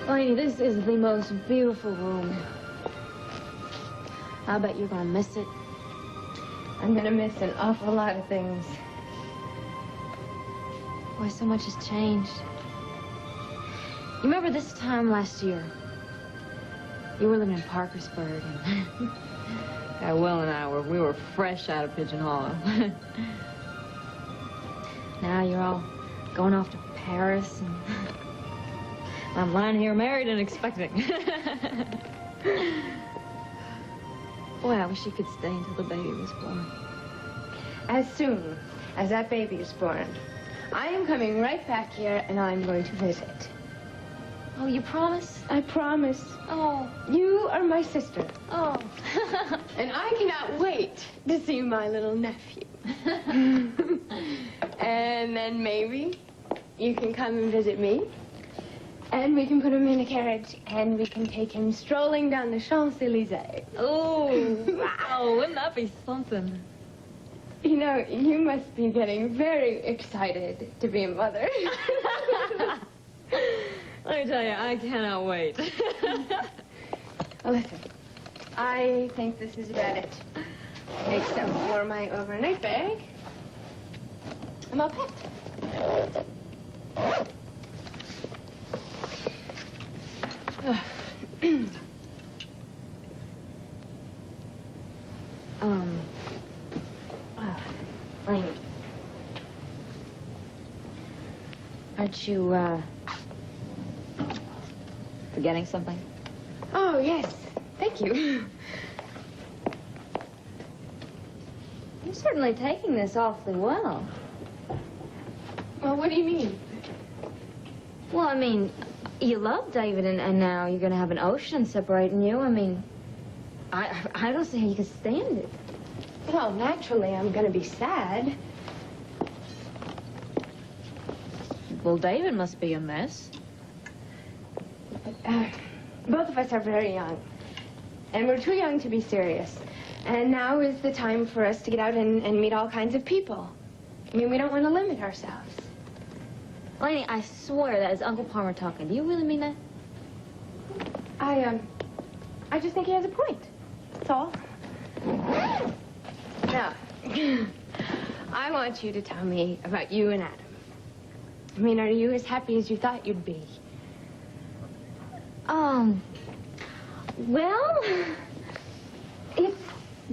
Lady, this is the most beautiful room. I bet you're gonna miss it. I'm gonna miss an awful lot of things. Boy, so much has changed. You remember this time last year? You were living in Parkersburg, and yeah, Will and I we were fresh out of Pigeon Hollow. Now you're all going off to Paris, and I'm lying here married and expecting. Boy, I wish you could stay until the baby was born. As soon as that baby is born, I am coming right back here and I'm going to visit. Oh, you promise? I promise. Oh. You are my sister. Oh. And I cannot wait to see my little nephew. And then maybe you can come and visit me. And we can put him in a carriage and we can take him strolling down the Champs-Élysées. Oh, wow. Wouldn't that be something? You know, you must be getting very excited to be a mother. Let me tell you, I cannot wait. Well, listen, I think this is about it. Except for my overnight bag. I'm all packed. Lane. Aren't you, forgetting something? Oh, yes. Thank you. You're certainly taking this awfully well. Well, what do you mean? Well, I mean, you love David, and now you're going to have an ocean separating you. I mean, I don't see how you can stand it. Well, naturally, I'm going to be sad. Well, David must be a mess. Both of us are very young. And we're too young to be serious. And now is the time for us to get out and meet all kinds of people. I mean, we don't want to limit ourselves. Laney, I swear that is Uncle Palmer talking. Do you really mean that? I just think he has a point. That's all. Now, I want you to tell me about you and Adam. I mean, are you as happy as you thought you'd be? Well, it's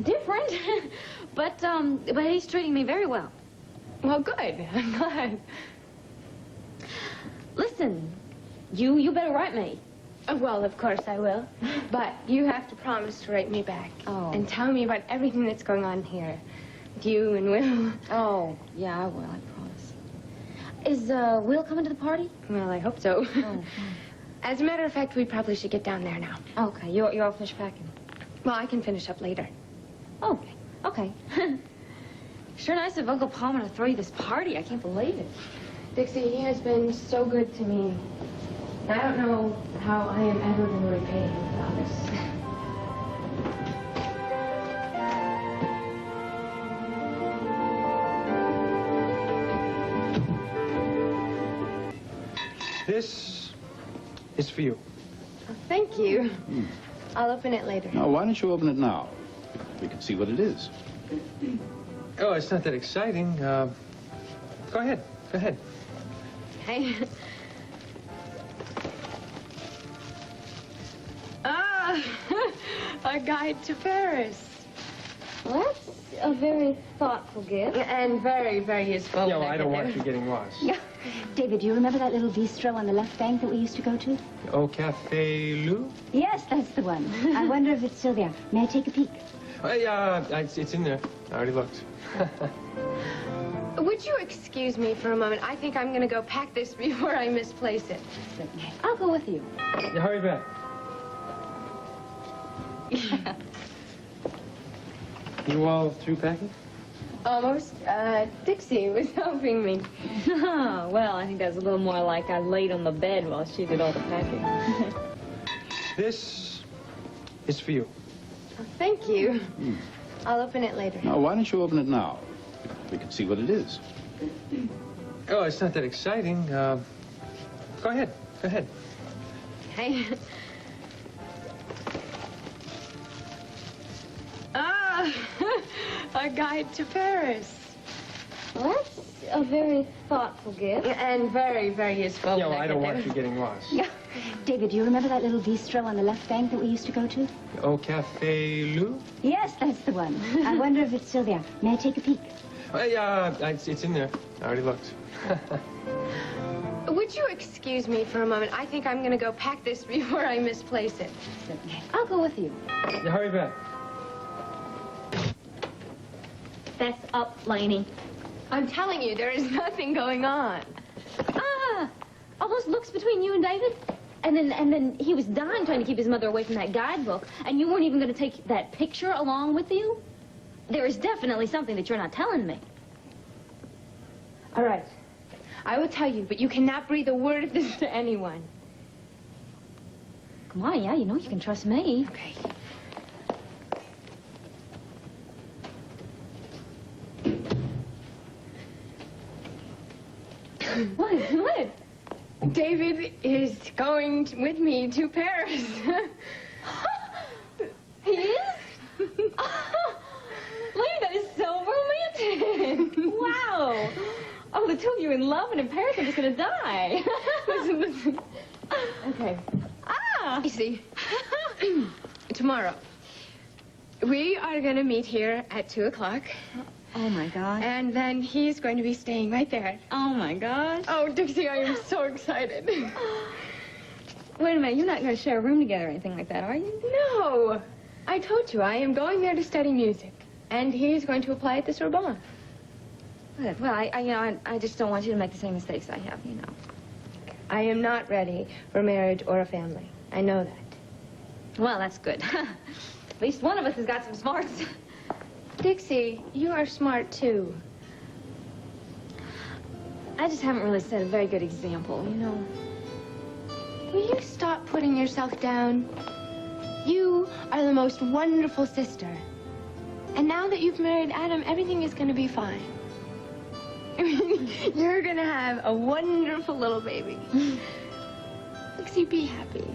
different, but he's treating me very well. Well, good. I'm glad. Listen, you better write me. Well, of course I will. But you have to promise to write me back. Oh. And tell me about everything that's going on here. With you and Will. Oh, yeah, I will, I promise. Is, Will coming to the party? Well, I hope so. Oh. As a matter of fact, we probably should get down there now. Okay, you're all finished packing. Well, I can finish up later. Okay, okay. Sure nice of Uncle Palmer to throw you this party. I can't believe it. Dixie, he has been so good to me. I don't know how I am ever going to repay him for this. This is for you. Oh, thank you. I'll open it later. Now, why don't you open it now? We can see what it is. Oh, it's not that exciting. Go ahead. Go ahead. Okay. A guide to Paris. Well, that's a very thoughtful gift. And very, very useful. No, I don't want you getting lost. Yeah. David, do you remember that little bistro on the left bank that we used to go to? Au Café Lou? Yes, that's the one. I wonder if it's still there. May I take a peek? It's in there. I already looked. Would you excuse me for a moment? I think I'm going to go pack this before I misplace it. I'll go with you. Yeah, hurry back. You all through packing? Almost. Dixie was helping me. Oh, well, I think that's a little more like I laid on the bed while she did all the packing. This is for you. Oh, thank you. I'll open it later. Now, why don't you open it now? We can see what it is. Oh, it's not that exciting. Go ahead. Go ahead. Okay. Ah, a guide to Paris. Well, that's a very thoughtful gift. And very, very useful. Yeah, well, I don't want you getting lost. Yeah. David, do you remember that little bistro on the left bank that we used to go to? Au Café Lou? Yes, that's the one. I wonder if it's still there. May I take a peek? Yeah, it's in there. I already looked. Would you excuse me for a moment? I think I'm going to go pack this before I misplace it. I'll go with you. Yeah, hurry back. That's up, Laney. I'm telling you, there is nothing going on. Ah! All those looks between you and David? And then he was dying trying to keep his mother away from that guidebook, and you weren't even going to take that picture along with you? There is definitely something that you're not telling me. All right. I will tell you, but you cannot breathe a word of this to anyone. Come on, yeah, you know you can trust me. Okay. What? David is going with me to Paris. He is? Lady, that is so romantic. Wow. Oh, the two of you in love and in Paris are just going to die. Listen. Okay. Ah! You see, tomorrow, we are going to meet here at 2 o'clock. Oh, my God. And then he's going to be staying right there. Oh, my gosh. Oh, Dixie, I am so excited. Wait a minute, you're not going to share a room together or anything like that, are you? No. I told you, I am going there to study music. And he's going to apply at the Sorbonne. Good. Well, I just don't want you to make the same mistakes I have, you know. I am not ready for marriage or a family. I know that. Well, that's good. At least one of us has got some smarts. Dixie, you are smart, too. I just haven't really set a very good example, you know. Will you stop putting yourself down? You are the most wonderful sister. And now that you've married Adam, everything is going to be fine. I mean, you're going to have a wonderful little baby. Dixie, be happy.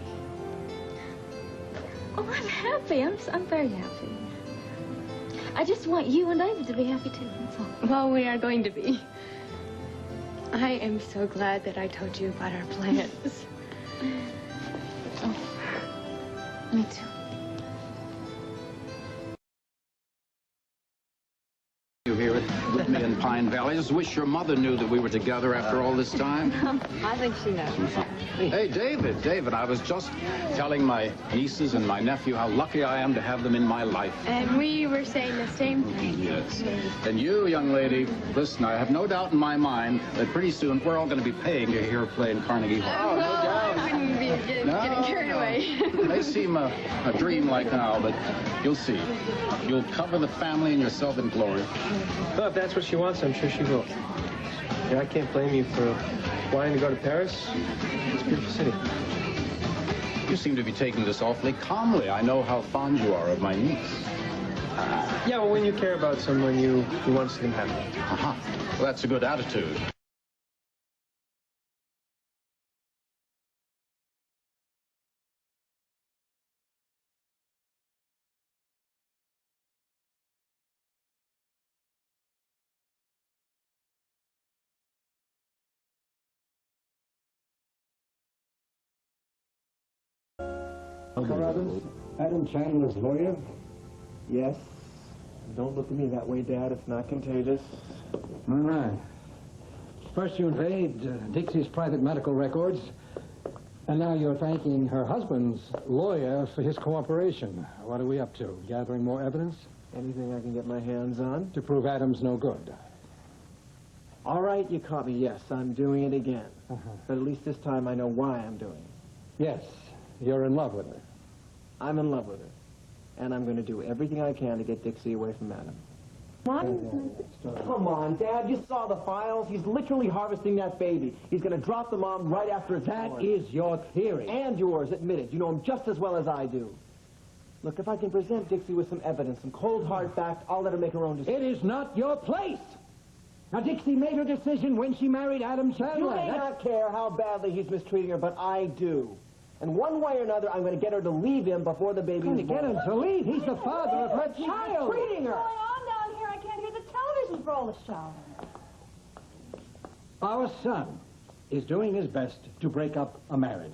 Oh, I'm happy. I'm very happy. I just want you and David to be happy, too. That's all. Well, we are going to be. I am so glad that I told you about our plans. Oh, me too. You here with me in Pine Valley. I just wish your mother knew that we were together after all this time. I think she knows. Hey, David, I was just telling my nieces and my nephew how lucky I am to have them in my life. And we were saying the same thing. Yes. And you, young lady, listen, I have no doubt in my mind that pretty soon we're all going to be paying to hear her play in Carnegie Hall. I wouldn't be getting carried away. It may seem a dream like now, but you'll see. You'll cover the family and yourself in glory. Well, if that's what she wants, I'm sure she will. Yeah, I can't blame you for wanting to go to Paris. It's a beautiful city. You seem to be taking this awfully calmly. I know how fond you are of my niece. Yeah, well, when you care about someone, you want to see them happy. Uh-huh. Well, that's a good attitude. Adams, Adam Chandler's lawyer? Yes. Don't look at me that way, Dad. It's not contagious. All right. First you invade Dixie's private medical records, and now you're thanking her husband's lawyer for his cooperation. What are we up to? Gathering more evidence? Anything I can get my hands on? To prove Adam's no good. All right, you caught me. Yes, I'm doing it again. But at least this time I know why I'm doing it. Yes, you're in love with her. I'm in love with her. And I'm going to do everything I can to get Dixie away from Adam. Come on, Dad. You saw the files. He's literally harvesting that baby. He's going to drop the mom right after it's born. That is your theory. And yours, admitted. You know him just as well as I do. Look, if I can present Dixie with some evidence, some cold, hard facts, I'll let her make her own decision. It is not your place. Now, Dixie made her decision when she married Adam Chandler. You may not care how badly he's mistreating her, but I do. And one way or another, I'm going to get her to leave him before the baby is born. Get him to leave. He's the father of her child. Treating her. What's going on down here? I can't hear the television for all the shouting. Our son is doing his best to break up a marriage.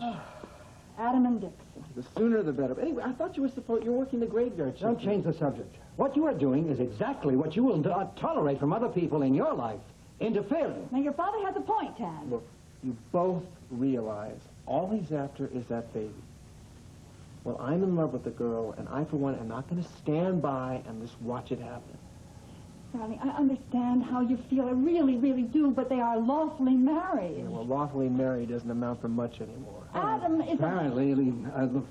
Adam and Dixie. The sooner the better. But anyway, I thought you were working the graveyard shift. Don't change the subject. What you are doing is exactly what you will not tolerate from other people in your life. Interfering. Now, your father has a point, Tad. Look, you both realize all he's after is that baby. Well, I'm in love with the girl, and I, for one, am not going to stand by and just watch it happen. Darling, I understand how you feel. I really, really do, but they are lawfully married. Yeah, well, lawfully married doesn't amount for much anymore. Adam is Apparently,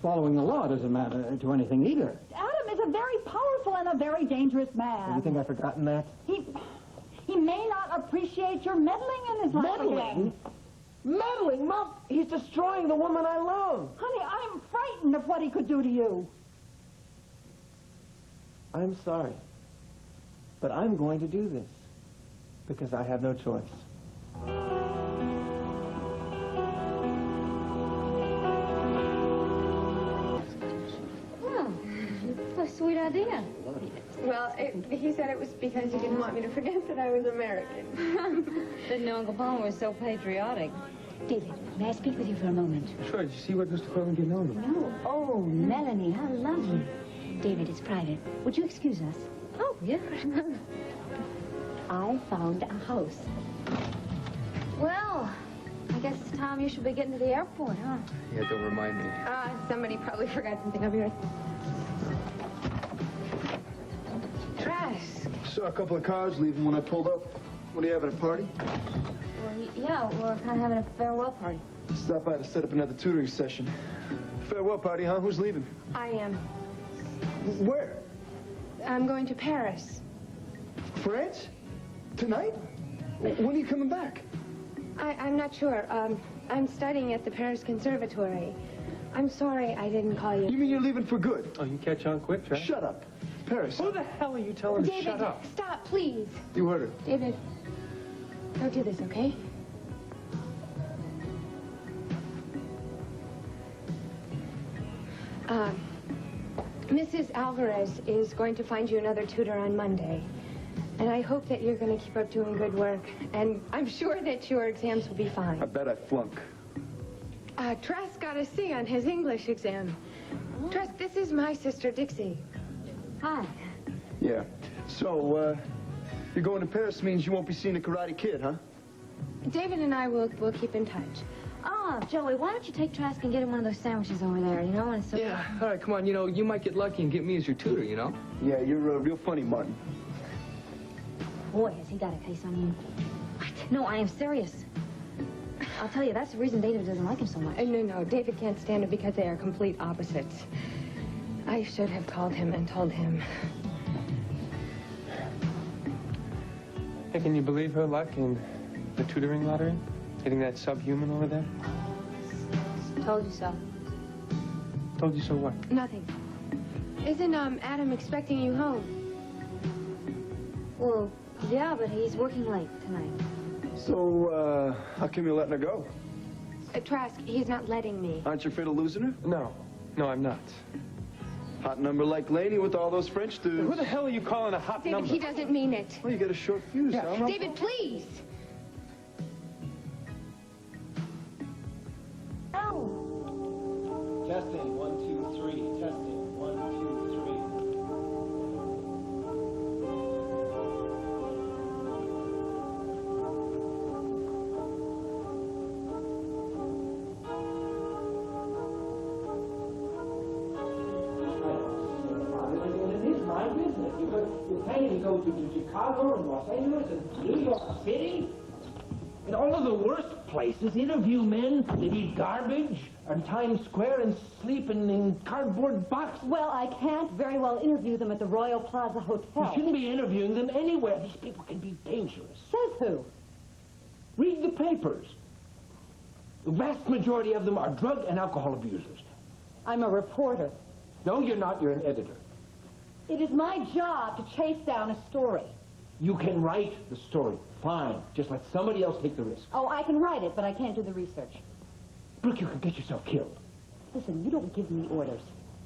following the law doesn't matter to anything either. Adam is a very powerful and a very dangerous man. You think I've forgotten that? He may not appreciate your meddling in his life again. Meddling? Meddling? Mom, he's destroying the woman I love. Honey, I'm frightened of what he could do to you. I'm sorry. But I'm going to do this. Because I have no choice. Oh, what a sweet idea. Well, he said it was because he didn't want me to forget that I was American. Didn't know Uncle Palmer was so patriotic. David, may I speak with you for a moment? Sure, did you see what Mr. Quillen did know? No. Oh, Melanie, how lovely. David, it's private. Would you excuse us? Oh, yeah. I found a house. Well, I guess it's time you should be getting to the airport, huh? Yeah, don't remind me. Somebody probably forgot something up here. Trask. Saw a couple of cars leaving when I pulled up. What, are you having a party? Well, yeah, we're kind of having a farewell party. Stop by to set up another tutoring session. Farewell party, huh? Who's leaving? I am. Where? I'm going to Paris. France? Tonight? When are you coming back? I'm not sure. I'm studying at the Paris Conservatory. I'm sorry I didn't call you. You mean you're leaving for good? Oh, you catch on quick, Trash? Shut up. Paris. Who the hell are you telling to David, shut up? stop, please. You heard her. David, don't do this, okay? Mrs. Alvarez is going to find you another tutor on Monday. And I hope that you're going to keep up doing good work. And I'm sure that your exams will be fine. I bet I flunk. Trask got a C on his English exam. Trask, this is my sister, Dixie. Hi. Yeah. So, you're going to Paris means you won't be seeing the Karate Kid, huh? David and I will keep in touch. Oh, Joey, why don't you take Trask and get him one of those sandwiches over there, you know? And so Yeah, all right, come on. You know, you might get lucky and get me as your tutor, you know? Yeah, you're real funny, Martin. Boy, has he got a case on you. What? No, I am serious. I'll tell you, that's the reason David doesn't like him so much. No, David can't stand it because they are complete opposites. I should have called him and told him. Hey, can you believe her luck in the tutoring lottery? Getting that subhuman over there? Told you so. Told you so what? Nothing. Isn't, Adam expecting you home? Well, yeah, but he's working late tonight. So, how come you're letting her go? Trask, he's not letting me. Aren't you afraid of losing her? No, I'm not. Hot number like Laney with all those French dudes. Who the hell are you calling a hot David, number? he doesn't mean it. Well, you got a short fuse, huh? David, please! Testing, 1, 2, 3. Testing, 1, 2, 3. It is my business. You're paying to go to Chicago and Los Angeles and New York City. In all of the worst places, interview men that eat garbage on Times Square and sleep in cardboard boxes. Well, I can't very well interview them at the Royal Plaza You Hotel. shouldn't be interviewing them anywhere. These people can be dangerous. Says who? Read the papers. The vast majority of them are drug and alcohol abusers. I'm a reporter. No, you're not. You're an editor. It is my job to chase down a story. You can write the story. Fine. Just let somebody else take the risk. Oh, I can write it, but I can't do the research. Brooke, you could get yourself killed. Listen, you don't give me orders.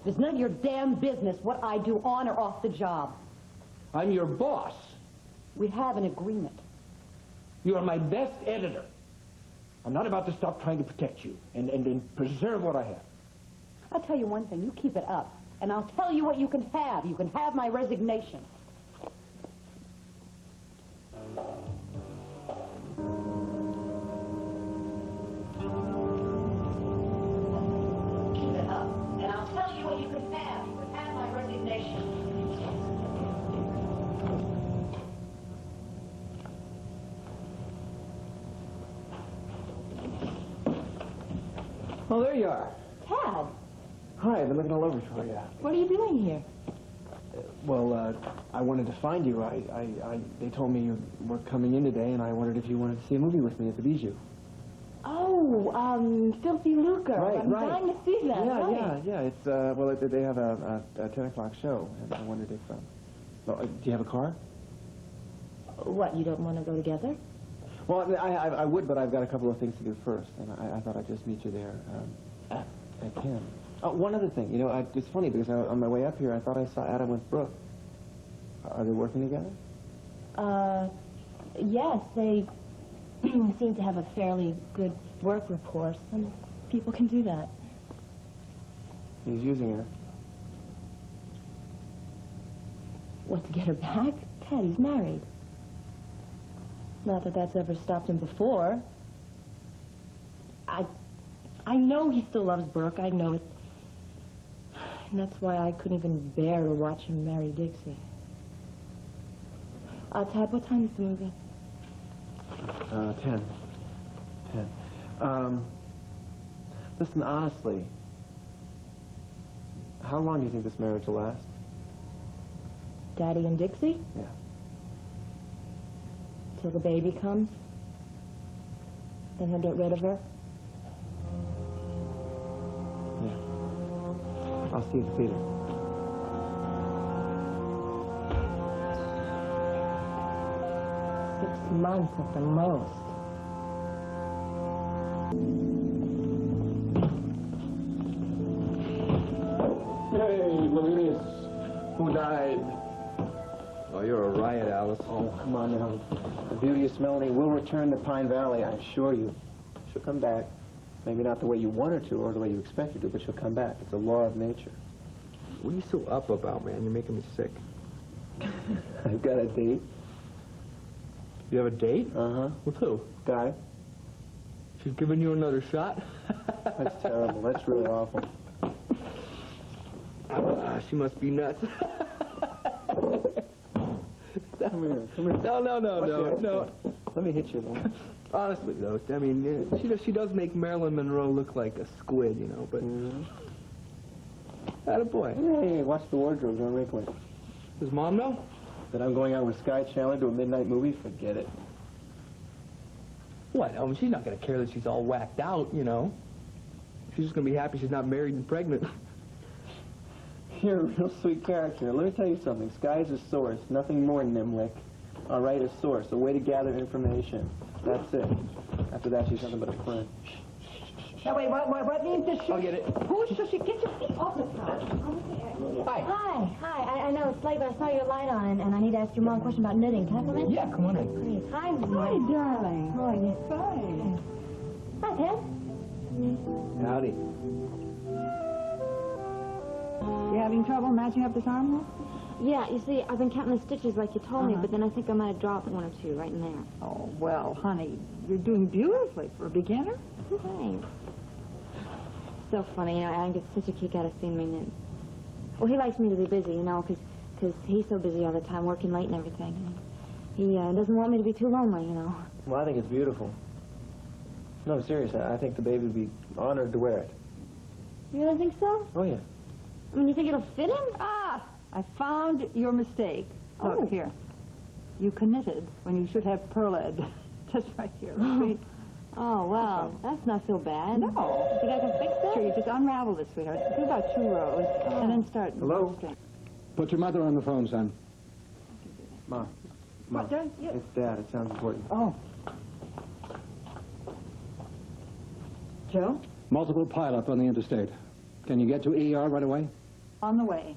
It's none of your damn business what I do on or off the job. I'm your boss. We have an agreement. You are my best editor. I'm not about to stop trying to protect you and preserve what I have. I'll tell you one thing. You keep it up. And I'll tell you what you can have. You can have my resignation. Keep it up. And I'll tell you what you can have. You can have my resignation. Oh, there you are. Tad, Hi, I've been looking all over for you. what are you doing here? Well, I wanted to find you. They told me you were coming in today, and I wondered if you wanted to see a movie with me at the Bijou. Oh, Filthy Lucre. Right, I'm right. dying to see that. Yeah. It's, well, they have a 10 o'clock show, and I wondered if, well, do you have a car? What, you don't want to go together? Well, I would, but I've got a couple of things to do first, and I thought I'd just meet you there at 10. Oh, one other thing. You know, it's funny because on my way up here, I thought I saw Adam with Brooke. Are they working together? Yes, they seem to have a fairly good work rapport. Some people can do that. He's using her. What, to get her back? Ted, he's married. Not that that's ever stopped him before. I know he still loves Brooke. I know it. And that's why I couldn't even bear to watch him marry Dixie. Tad, what time is the movie? 10. Listen, honestly, how long do you think this marriage will last? Daddy and Dixie? Yeah. Till the baby comes? Then he'll get rid of her? Yeah. I'll see you at the theater. Six months at the most. Hey, look at this. Who died? Oh, you're a riot, Alice. Oh, come on now. The beauteous Melanie will return to Pine Valley, I assure you. She'll come back. Maybe not the way you want her to or the way you expect her to, but she'll come back. It's a law of nature. What are you so up about, man? You're making me sick. I've got a date. You have a date? Uh-huh. With who? Guy. She's giving you another shot? That's terrible. That's really awful. She must be nuts. Come here. Come here. No. Let me hit you, then. Honestly, though, I mean, she does make Marilyn Monroe look like a squid, you know, but... Attaboy. Hey, watch the wardrobe. Don't wrinkle it. Does Mom know? That I'm going out with Sky Chandler to a midnight movie? Forget it. What? I mean, she's not going to care that she's all whacked out, you know. She's just going to be happy she's not married and pregnant. You're a real sweet character. Let me tell you something. Sky's a source, nothing more, Nimlick. All right, a source, a way to gather information. That's it. After that, she's nothing but a friend. Now, wait, what means this? I'll get it. Who's Shushy? Get your feet off the couch. Hi. I know it's late, but I saw your light on, and I need to ask your mom a question about knitting. Can I come in? Yeah, come on in. Great. Hi, Hi, Mom. darling. How are you? Fine. Hi, Ted. Howdy. You having trouble matching up this armhole? Yeah, you see, I've been counting the stitches like you told me, but then I think I might have dropped one or two right in there. Oh, well, honey, you're doing beautifully for a beginner. Thanks. So funny, you know, Adam gets such a kick out of seeing me knit. Well, he likes me to be busy, you know, because he's so busy all the time, working late and everything. He doesn't want me to be too lonely, you know. Well, I think it's beautiful. No, seriously, I think the baby would be honored to wear it. You really think so? Oh, yeah. I mean, you think it'll fit him? Ah, I found your mistake. Oh. Look, here. You knitted when you should have purled. Just right here. See? Oh, well, that's not so bad. No. You think I can fix that? Sure, you just unravel this, sweetheart. Do about 2 rows, and then start. Hello? Put your mother on the phone, son. Mom. What, Dad? Yeah. It's Dad. It sounds important. Oh. Joe? Multiple pileup on the interstate. Can you get to ER right away? On the way.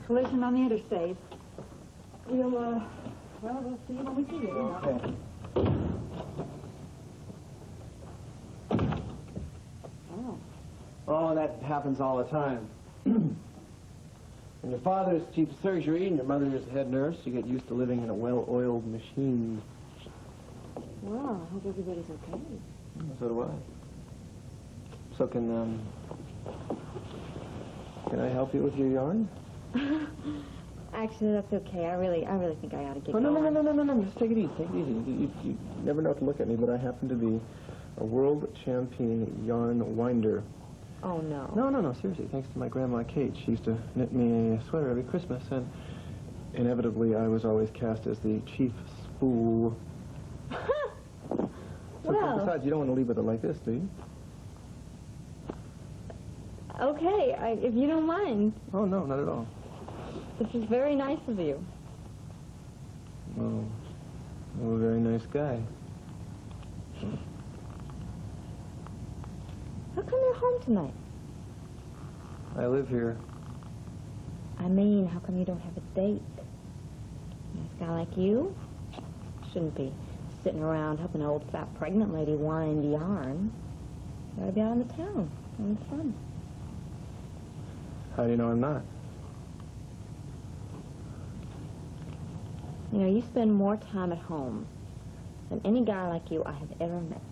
Collision on the interstate. We'll see you when we see you. Okay. Oh, that happens all the time. When your father's chief of surgery and your mother is the head nurse, you get used to living in a well-oiled machine. Well, I hope everybody's okay. So do I. So can I help you with your yarn? Actually, that's okay. I really think I ought to get Oh, no, going. no. Just take it easy. Take it easy. You never know to look at me, but I happen to be a world champion yarn winder. Oh, no. No, seriously. Thanks to my grandma Kate. She used to knit me a sweater every Christmas, and inevitably I was always cast as the chief spool. Well. Besides, you don't want to leave with it like this, do you? Okay, if you don't mind. Oh, no, not at all. This is very nice of you. Oh, a very nice guy. How come you're home tonight? I live here. I mean, how come you don't have a date? A nice guy like you shouldn't be sitting around helping an old fat pregnant lady wind yarn. You ought to be out in the town, having fun. How do you know I'm not? You know, you spend more time at home than any guy like you I have ever met.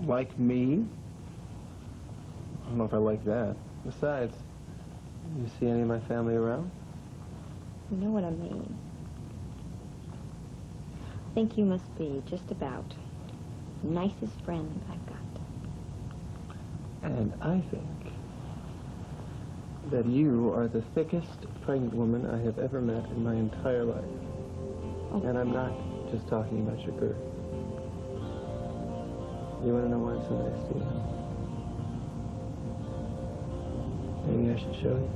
Like me? I don't know if I like that. Besides, you see any of my family around? You know what I mean. I think you must be just about the nicest friend I've got. And I think that you are the thickest pregnant woman I have ever met in my entire life. Okay. And I'm not just talking about your girth. You want to know why I'm so nice to you? Maybe I should show you.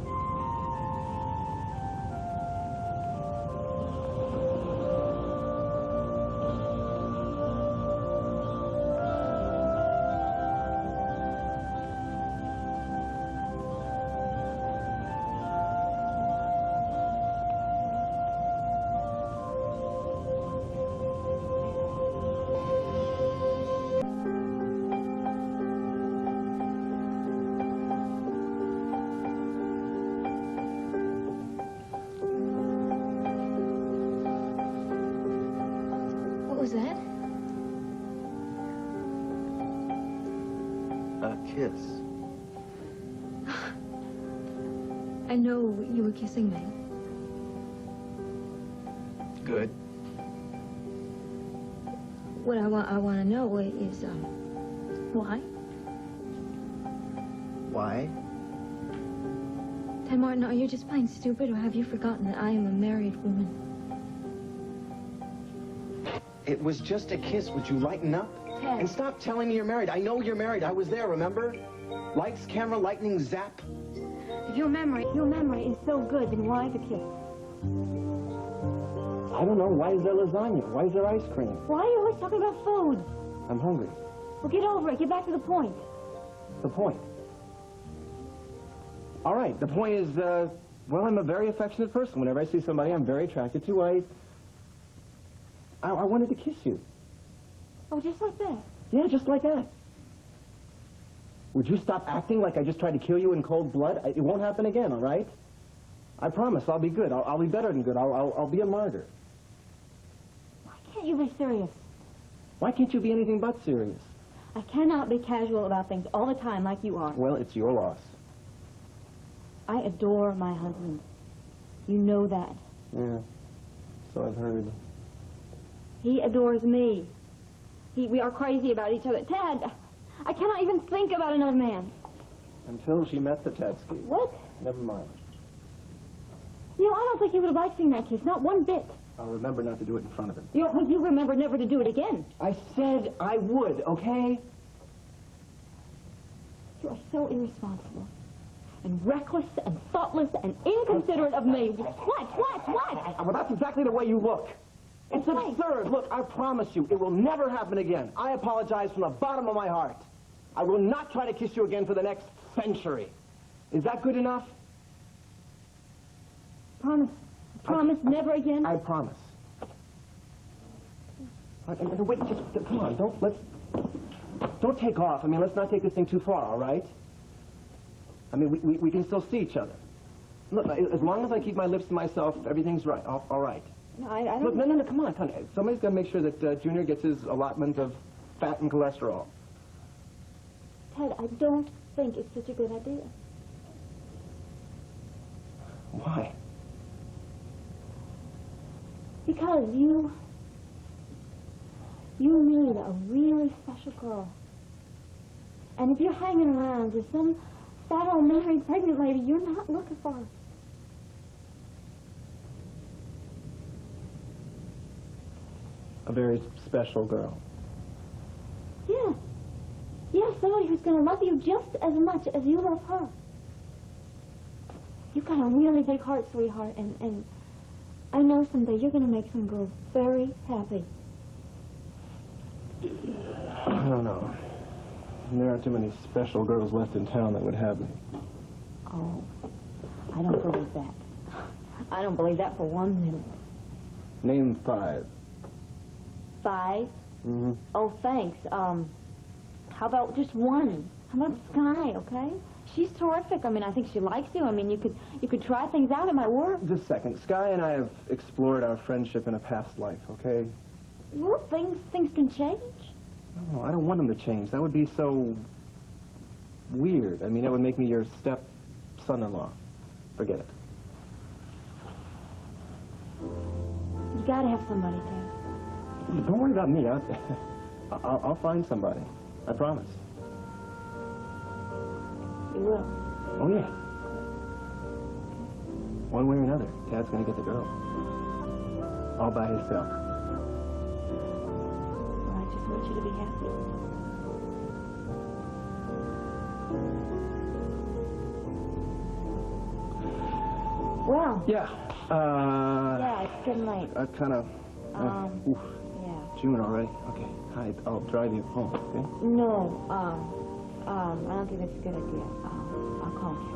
What was that? A kiss. I know you were kissing me. Good. What I want to know is, why? Why? Ted Martin, are you just plain stupid, or have you forgotten that I am a married woman? It was just a kiss. Would you lighten up? Ted. And stop telling me you're married. I know you're married. I was there, remember? Lights, camera, lightning, zap. If your memory is so good, then why the kiss? I don't know. Why is there lasagna? Why is there ice cream? Why are you always talking about food? I'm hungry. Well, get over it. Get back to the point. The point. All right. The point is, well, I'm a very affectionate person. Whenever I see somebody I'm very attracted to, I wanted to kiss you. Oh, just like that? Yeah, just like that. Would you stop acting like I just tried to kill you in cold blood? It won't happen again, all right? I promise I'll be good. I'll be better than good. I'll be a martyr. Why can't you be serious? Why can't you be anything but serious? I cannot be casual about things all the time like you are. Well, it's your loss. I adore my husband. You know that. Yeah, so I've heard. He adores me. We are crazy about each other. Ted, I cannot even think about another man. Until she met the Tetsky. What? Never mind. You know, I don't think you would have liked seeing that kiss. Not one bit. I'll remember not to do it in front of him. You remember never to do it again. I said I would, okay? You are so irresponsible. And reckless and thoughtless and inconsiderate of me. What? Well, that's exactly the way you look. It's Okay. absurd. Look, I promise you, it will never happen again. I apologize from the bottom of my heart. I will not try to kiss you again for the next century. Is that good enough? Promise. Promise never again? I promise. Wait, just come on. Don't take off. I mean, let's not take this thing too far, all right? I mean, we can still see each other. Look, as long as I keep my lips to myself, everything's right. All right. No, I don't... Look, no, come on. Somebody's got to make sure that Junior gets his allotment of fat and cholesterol. Ted, I don't think it's such a good idea. Why? Because you need a really special girl. And if you're hanging around with some fat old married pregnant lady, you're not looking for her. A very special girl. Yeah. Yeah, somebody who's going to love you just as much as you love her. You've got a really big heart, sweetheart, and I know someday you're going to make some girls very happy. I don't know. There aren't too many special girls left in town that would have me. Oh, I don't believe that. I don't believe that for 1 minute. Name 5. 5? Mm-hmm. Oh, thanks. How about just 1? How about Sky, okay? She's terrific. I mean, I think she likes you. I mean, you could try things out. It might work. Just a second. Sky and I have explored our friendship in a past life, okay? Well, things can change. No, I don't want them to change. That would be so weird. I mean, that would make me your step-son-in-law. Forget it. You gotta have somebody, Ted. Don't worry about me. I'll find somebody. I promise. You will. Oh, yeah. One way or another, Tad's gonna get the girl. All by himself. Well, I just want you to be happy. Well. Yeah. Yeah, it's getting late. I kind of... oof. Yeah. June already? Okay. Hi, I'll drive you home, okay? No, I don't think that's a good idea. I'll call you.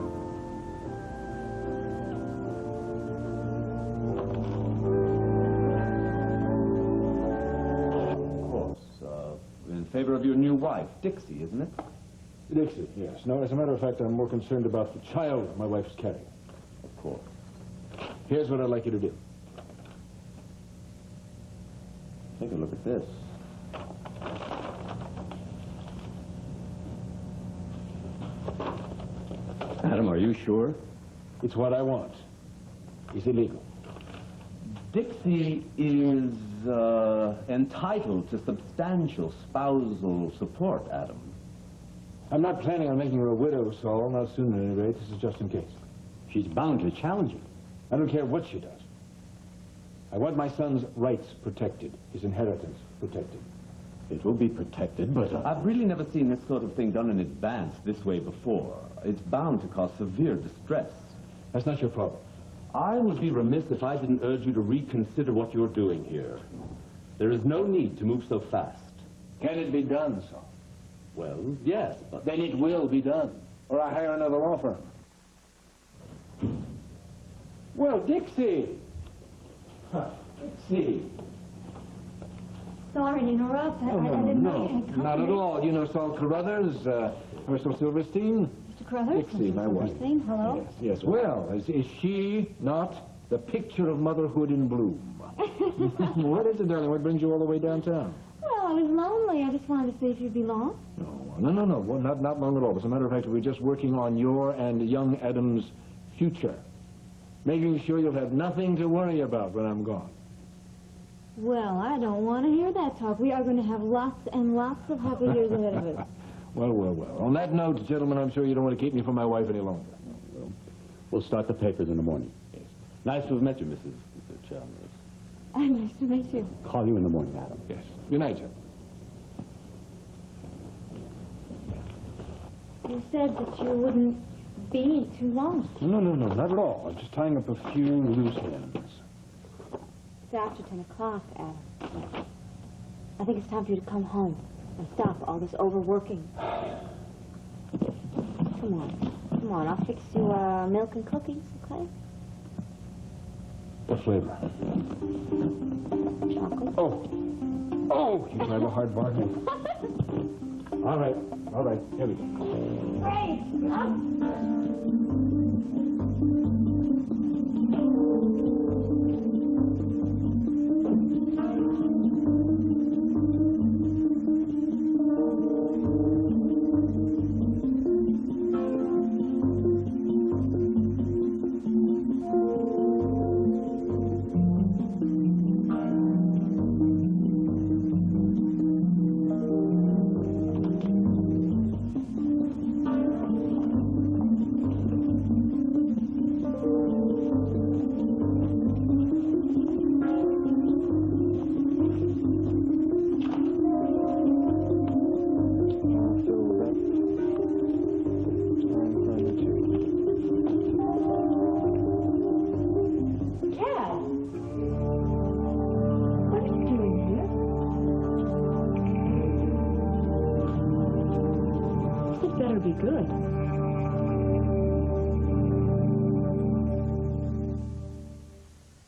Of course, in favor of your new wife, Dixie, isn't it? Dixie, yes. No, as a matter of fact, I'm more concerned about the child my wife's carrying. Of course. Here's what I'd like you to do. Take a look at this. Adam, are you sure? It's what I want. It's illegal. Dixie is entitled to substantial spousal support, Adam. I'm not planning on making her a widow, Saul. Not soon, at any rate. This is just in case. She's bound to challenge you. I don't care what she does. I want my son's rights protected, his inheritance protected. It will be protected, but I've really never seen this sort of thing done in advance this way before. It's bound to cause severe distress. That's not your problem. I would be remiss if I didn't urge you to reconsider what you're doing here. There is no need to move so fast. Can it be done, Saul? Well, yes, but... Then it will be done, or I hire another law firm. Well, Dixie! Dixie! Sorry to interrupt. I didn't mean to. Not at all. You know Saul Carruthers, Ursula Silverstein? Mr. Carruthers? Dixie, my wife. Hello? Yes. Well, is she not the picture of motherhood in bloom? What is it, darling? What brings you all the way downtown? Well, I was lonely. I just wanted to see if you'd be long. No. Well, not long at all. As a matter of fact, we're just working on your and young Adam's future. Making sure you'll have nothing to worry about when I'm gone. Well, I don't want to hear that talk. We are going to have lots and lots of happy years ahead of us. Well. On that note, gentlemen, I'm sure you don't want to keep me from my wife any longer. We'll start the papers in the morning. Yes. Nice to have met you, Mrs. Chalmers. Nice to meet you. Call you in the morning, Adam. Yes. Good night, sir. You said that you wouldn't be too long. No, not at all. I'm just tying up a few loose ends. It's after 10 o'clock, Adam. I think it's time for you to come home. Now stop all this overworking. Come on, I'll fix you milk and cookies, okay? What flavor? Chocolate. Oh, you drive a hard bargain. All right, here we go. Great! Better be good.